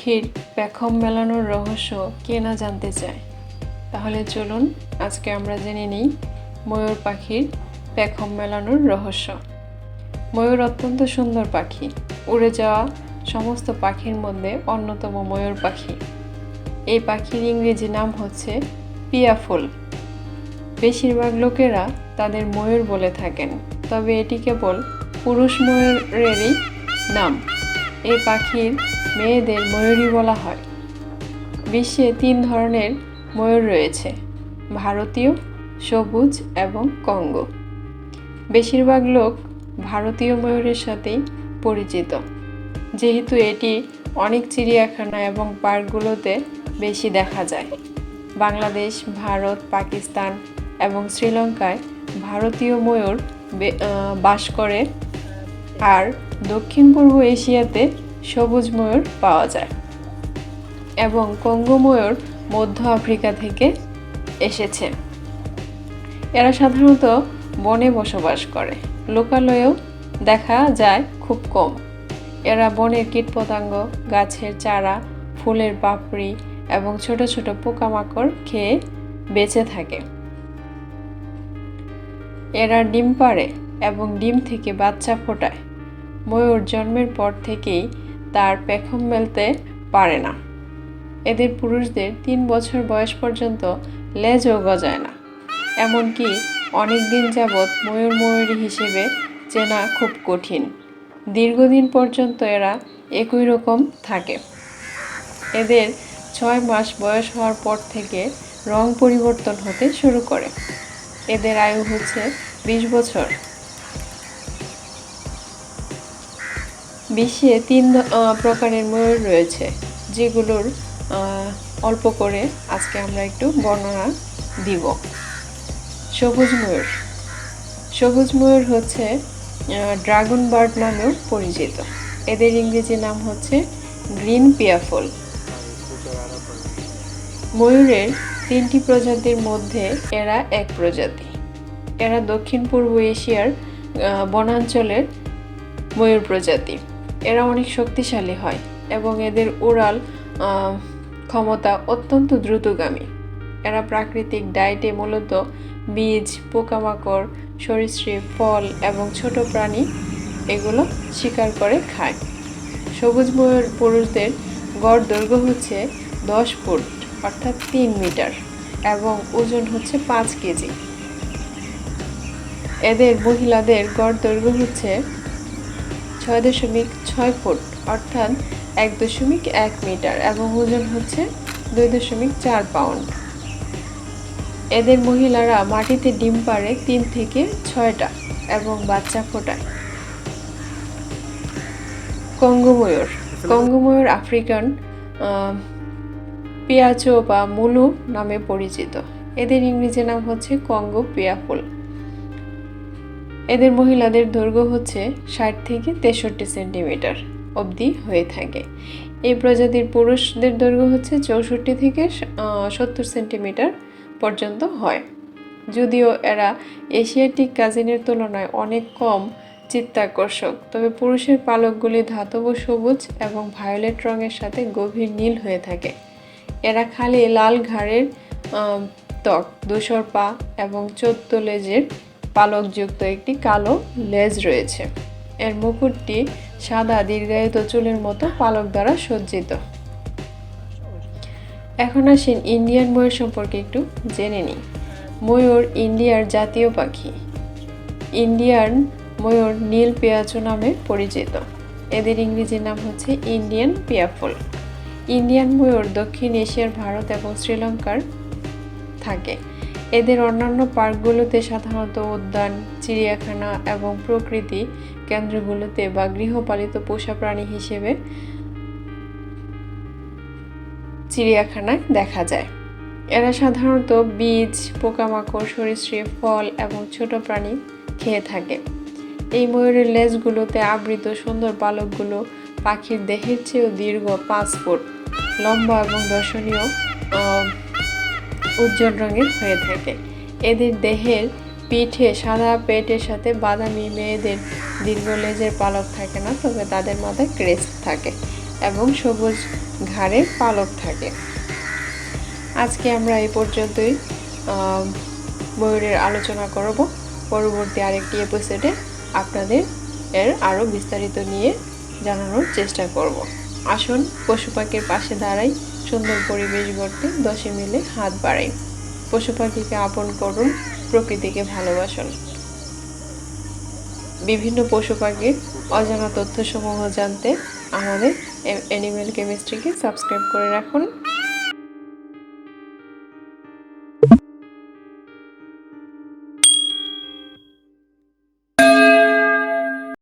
পাখির পেখম মেলানোর রহস্য কে না জানতে চায়। তাহলে চলুন আজকে আমরা জেনে নিই ময়ূর পাখির পেখম মেলানোর রহস্য। ময়ূর অত্যন্ত সুন্দর পাখি, উড়ে যাওয়া সমস্ত পাখির মধ্যে অন্যতম ময়ূর পাখি। এই পাখির ইংরেজি নাম হচ্ছে পিয়াফুল। বেশিরভাগ লোকেরা তাদের ময়ূর বলে থাকেন, তবে এটি কেবল পুরুষ ময়ূরেরই নাম। এই পাখির মেয়েদের ময়ূরী বলা হয়। বিশ্বে 3 ধরনের ময়ূর রয়েছে: ভারতীয়, সবুজ এবং কঙ্গো। বেশিরভাগ লোক ভারতীয় ময়ূরের সাথেই পরিচিত, যেহেতু এটি অনেক চিড়িয়াখানা এবং পার্কগুলোতে বেশি দেখা যায়। বাংলাদেশ, ভারত, পাকিস্তান এবং শ্রীলঙ্কায় ভারতীয় ময়ূর বাস করে, আর দক্ষিণ পূর্ব এশিয়াতে সবুজ ময়ূর পাওয়া যায় এবং কঙ্গো ময়ূর মধ্য আফ্রিকা থেকে এসেছে। এরা সাধারণত বনে বসবাস করে, লোকালয়েও দেখা যায় খুব কম। এরা বনের কীটপতঙ্গ, গাছের চারা, ফুলের পাপড়ি এবং ছোট ছোট পোকামাকড় খেয়ে বেঁচে থাকে। এরা ডিম পাড়ে এবং ডিম থেকে বাচ্চা ফোটায়। ময়ূর জন্মের পর থেকেই তার পেখম মেলতে পারে না। এদের পুরুষদের 3 বছর বয়স পর্যন্ত লেজও গজায় না। এমনকি অনেক দিন যাবৎ ময়ূরী হিসেবে চেনা খুব কঠিন। দীর্ঘদিন পর্যন্ত এরা একই রকম থাকে। এদের 6 মাস বয়স হওয়ার পর থেকে রং পরিবর্তন হতে শুরু করে। এদের আয়ু হচ্ছে 20 বছর। বিশ্বে 3 প্রকারের ময়ূর রয়েছে, যেগুলোর অল্প করে আজকে আমরা একটু বর্ণনা দিব। সবুজ ময়ূর। সবুজ ময়ূর হচ্ছে ড্রাগন বার্ড নামেও পরিচিত। এদের ইংরেজি নাম হচ্ছে গ্রিন পিয়াফল। ময়ূরের 3টি প্রজাতির মধ্যে এরা এক প্রজাতি। এরা দক্ষিণ পূর্ব এশিয়ার বনাঞ্চলের ময়ূর প্রজাতি। এরা অনেক শক্তিশালী হয় এবং এদের উড়াল ক্ষমতা অত্যন্ত দ্রুতগামী। এরা প্রাকৃতিক ডায়েটে মূলত বীজ, পোকামাকড়, সরীসৃপ, ফল এবং ছোট প্রাণী এগুলো শিকার করে খায়। সবুজ ময়ূর পুরুষদের গড় দৈর্ঘ্য হচ্ছে 10 ফুট অর্থাৎ 3 মিটার এবং ওজন হচ্ছে 5 কেজি। এদের মহিলাদের গড় দৈর্ঘ্য হচ্ছে 6.6 ফুট অর্থাৎ 1.1 মিটার এবং ওজন হচ্ছে 2.4 পাউন্ড। এদের মহিলারা মাটিতে ডিম পাড়ে 3 থেকে 6টা এবং বাচ্চা ফোটায়। কঙ্গো ময়ূর। কঙ্গো ময়ূর আফ্রিকান পিয়াচো বা মুলু নামে পরিচিত। এদের ইংরেজি নাম হচ্ছে কঙ্গো পিয়াফুল। এদের মহিলাদের দৈর্ঘ্য হচ্ছে 60 থেকে 63 সেন্টিমিটার অবধি হয়ে থাকে। এই প্রজাতির পুরুষদের দৈর্ঘ্য হচ্ছে 64 থেকে 70 সেন্টিমিটার পর্যন্ত হয়। যদিও এরা এশিয়াটিক কাজিনের তুলনায় অনেক কম চিত্তাকর্ষক, তবে পুরুষের পালকগুলি ধাতব সবুজ এবং ভায়োলেট রঙের সাথে গভীর নীল হয়ে থাকে। এরা খালি লাল ঘাড়ের ত্বক, ধূসর পা এবং 14 লেজের পালকযুক্ত একটি কালো লেজ রয়েছে। এর মুকুটটি সাদা দীর্ঘায়িত চুলের মতো পালক দ্বারা সজ্জিত। এখন আসেন ইন্ডিয়ান ময়ূর সম্পর্কে একটু জেনে নিই। ময়ূর ইন্ডিয়ার জাতীয় পাখি। ইন্ডিয়ান ময়ূর নীল পেয়াচো নামে পরিচিত। এদের ইংরেজি নাম হচ্ছে ইন্ডিয়ান পিয়াফল। ইন্ডিয়ান ময়ূর দক্ষিণ এশিয়ার ভারত এবং শ্রীলঙ্কার থাকে। এদের অন্যান্য পার্কগুলোতে সাধারণত উদ্যান, চিড়িয়াখানা এবং প্রকৃতি কেন্দ্রগুলোতে বা গৃহপালিত পোষা প্রাণী হিসেবে চিড়িয়াখানায় দেখা যায়। এরা সাধারণত বীজ, পোকামাকড়, সরীসৃপ, ফল এবং ছোট প্রাণী খেয়ে থাকে। এই ময়ূরের লেজগুলোতে আবৃত সুন্দর পালকগুলো পাখির দেহের চেয়েও দীর্ঘ 5 ফুট লম্বা এবং দর্শনীয় উজ্জ্বল রঙের হয়ে থাকে। এদের দেহের পিঠে সাদা পেটের সাথে বাদামি। মেয়েদের দীর্ঘ লেজের পালক থাকে না, তবে তাদের মাথায় ক্রেস্ট থাকে। এবং সবুজ ঘাড়ের পালক থাকে। আজকে আমরা এই পর্যন্তই ময়ূরের আলোচনা করব। পরবর্তী আরেকটি এপিসোডে আপনাদের আরও বিস্তারিত নিয়ে জানানোর চেষ্টা করব। আসুন পশু পাখির পাশে দাঁড়াই, সুন্দর পরিবেশ গড়তে 10 মিলে হাত বাড়াই। পশু পাখিকে আপন করুন, প্রকৃতিকে ভালোবাসুন। বিভিন্ন পশু পাখির অজানা তথ্যসমূহ জানতে আমাদের অ্যানিমেল কেমিস্ট্রিকে সাবস্ক্রাইব করে রাখুন।